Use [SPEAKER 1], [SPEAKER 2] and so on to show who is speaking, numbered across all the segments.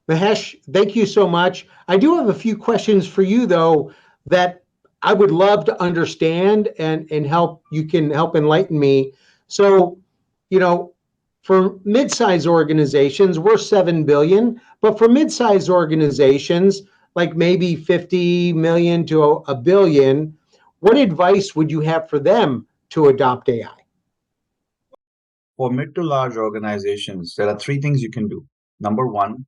[SPEAKER 1] Mahesh, thank you so much. I do have a few questions for you though that I would love to understand and help you can help enlighten me. So, you know, for mid-sized organizations, we're 7 billion, but for mid-sized organizations, like maybe 50 million to a billion, what advice would you have for them to adopt AI?
[SPEAKER 2] For mid to large organizations, there are three things you can do. Number one,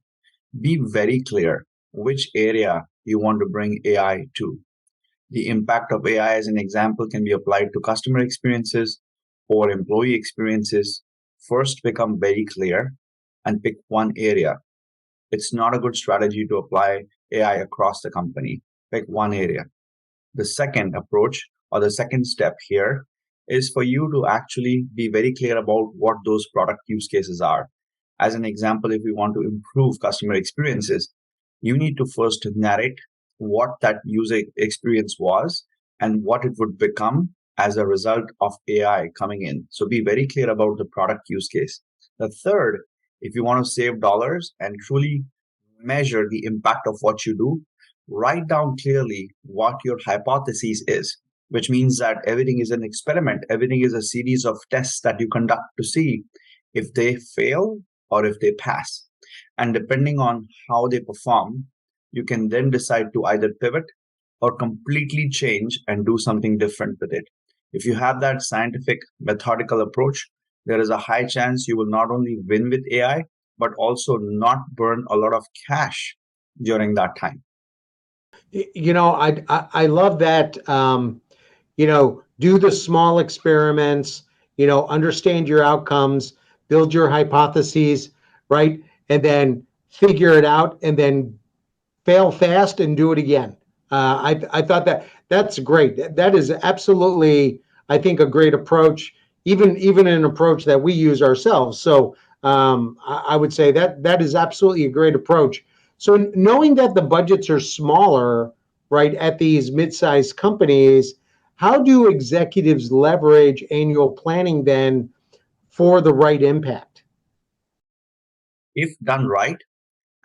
[SPEAKER 2] be very clear which area you want to bring AI to. The impact of AI, as an example, can be applied to customer experiences or employee experiences. First, become very clear and pick one area. It's not a good strategy to apply AI across the company. Pick one area. The second approach or the second step here is for you to actually be very clear about what those product use cases are. As an example, if you want to improve customer experiences, you need to first narrate what that user experience was and what it would become as a result of AI coming in. So be very clear about the product use case. The third, if you want to save dollars and truly measure the impact of what you do, write down clearly what your hypothesis is, which means that everything is an experiment. Everything is a series of tests that you conduct to see if they fail or if they pass. And depending on how they perform, you can then decide to either pivot or completely change and do something different with it. If you have that scientific, methodical approach, there is a high chance you will not only win with AI, but also not burn a lot of cash during that time.
[SPEAKER 1] I love that. Do the small experiments. Understand your outcomes, build your hypotheses, right, and then figure it out, and then fail fast and do it again. I thought that's great. That is absolutely, I think, a great approach, even an approach that we use ourselves. So I would say that is absolutely a great approach. So knowing that the budgets are smaller, right, at these mid-sized companies, how do executives leverage annual planning then for the right impact?
[SPEAKER 2] If done right,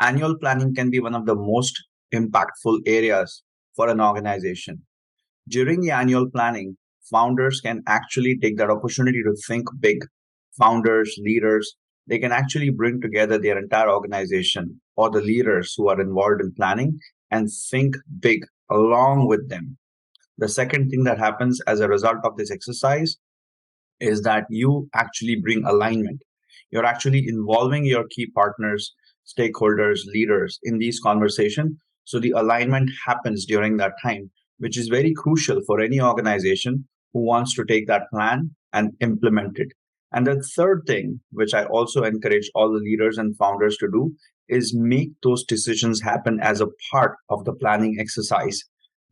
[SPEAKER 2] annual planning can be one of the most impactful areas for an organization. During the annual planning, founders can actually take that opportunity to think big. Founders, leaders, they can actually bring together their entire organization or the leaders who are involved in planning and think big along with them. The second thing that happens as a result of this exercise is that you actually bring alignment. You're actually involving your key partners, stakeholders, leaders in these conversations. So the alignment happens during that time, which is very crucial for any organization who wants to take that plan and implement it. And the third thing, which I also encourage all the leaders and founders to do, is make those decisions happen as a part of the planning exercise.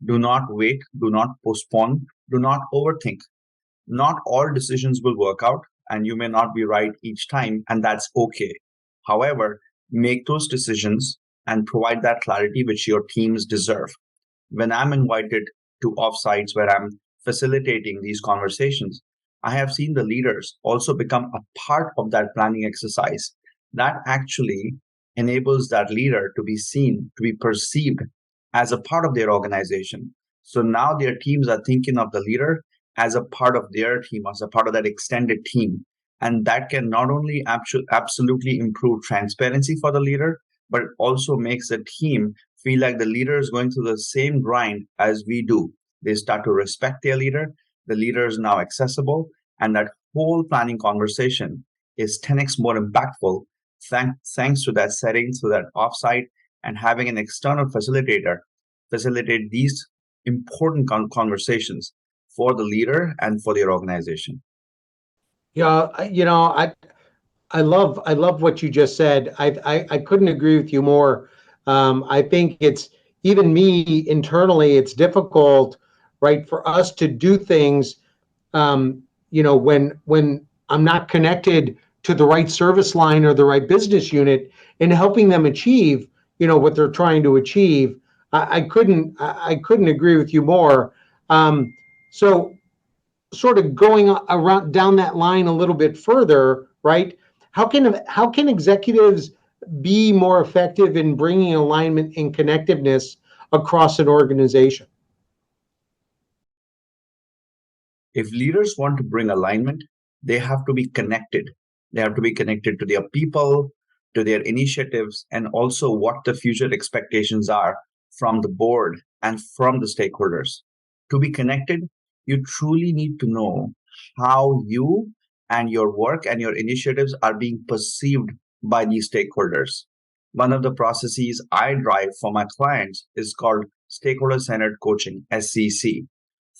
[SPEAKER 2] Do not wait, do not postpone, do not overthink. Not all decisions will work out, and you may not be right each time, and that's okay. However, make those decisions and provide that clarity which your teams deserve. When I'm invited to offsites where I'm facilitating these conversations, I have seen the leaders also become a part of that planning exercise. That actually enables that leader to be seen, to be perceived as a part of their organization. So now their teams are thinking of the leader as a part of their team, as a part of that extended team. And that can not only absolutely improve transparency for the leader, but it also makes the team feel like the leader is going through the same grind as we do. They start to respect their leader. The leader is now accessible, and that whole planning conversation is 10x more impactful thanks to that setting, to that offsite, and having an external facilitator facilitate these important conversations for the leader and for their organization.
[SPEAKER 1] Yeah, I love what you just said. I couldn't agree with you more. I think it's even me internally, it's difficult, right, for us to do things, when I'm not connected to the right service line or the right business unit and helping them achieve, what they're trying to achieve. I couldn't agree with you more. So sort of going around down that line a little bit further, right? How can executives be more effective in bringing alignment and connectiveness across an organization?
[SPEAKER 2] If leaders want to bring alignment, they have to be connected. They have to be connected to their people, to their initiatives, and also what the future expectations are from the board and from the stakeholders. To be connected, you truly need to know how you and your work and your initiatives are being perceived by these stakeholders. One of the processes I drive for my clients is called Stakeholder Centered Coaching, SCC.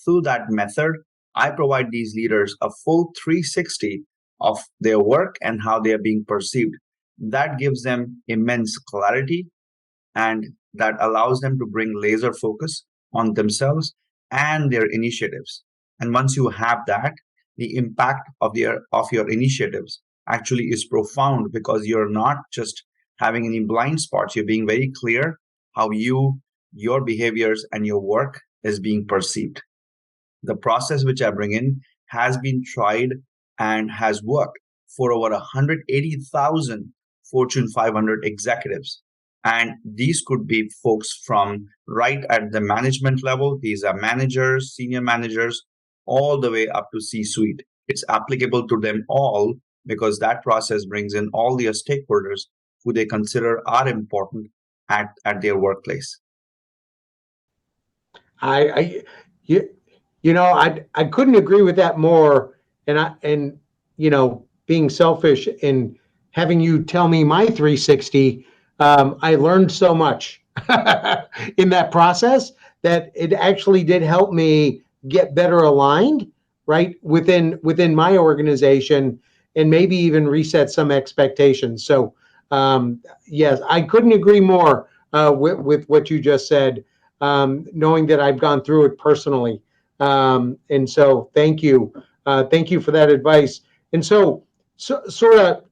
[SPEAKER 2] Through that method, I provide these leaders a full 360 of their work and how they are being perceived. That gives them immense clarity and that allows them to bring laser focus on themselves and their initiatives. And once you have that, the impact of your initiatives actually is profound because you're not just having any blind spots. You're being very clear how your behaviors and your work is being perceived. The process which I bring in has been tried and has worked for over 180,000 Fortune 500 executives. And these could be folks from right at the management level. These are managers, senior managers, all the way up to C suite. It's applicable to them all because that process brings in all their stakeholders who they consider are important at their workplace.
[SPEAKER 1] I you, I couldn't agree with that more. And being selfish and having you tell me my 360, I learned so much in that process that it actually did help me get better aligned, right, within my organization, and maybe even reset some expectations. So yes, I couldn't agree more with what you just said, knowing that I've gone through it personally. And so thank you. Thank you for that advice. And so sort of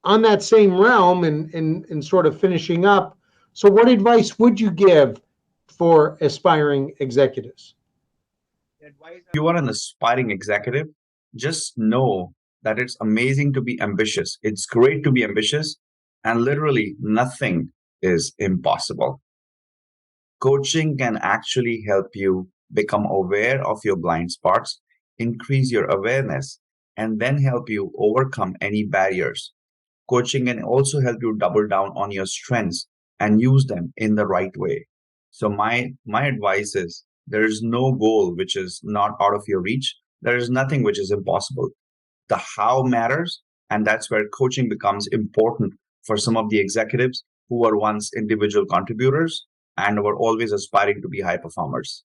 [SPEAKER 1] on that same realm and sort of finishing up, so what advice would you give for aspiring executives?
[SPEAKER 2] If you are an aspiring executive, just know that it's amazing to be ambitious. It's great to be ambitious, and literally nothing is impossible. Coaching can actually help you become aware of your blind spots, increase your awareness, and then help you overcome any barriers. Coaching can also help you double down on your strengths and use them in the right way. So my advice is there is no goal which is not out of your reach. There is nothing which is impossible. The how matters, and that's where coaching becomes important for some of the executives who were once individual contributors and were always aspiring to be high performers.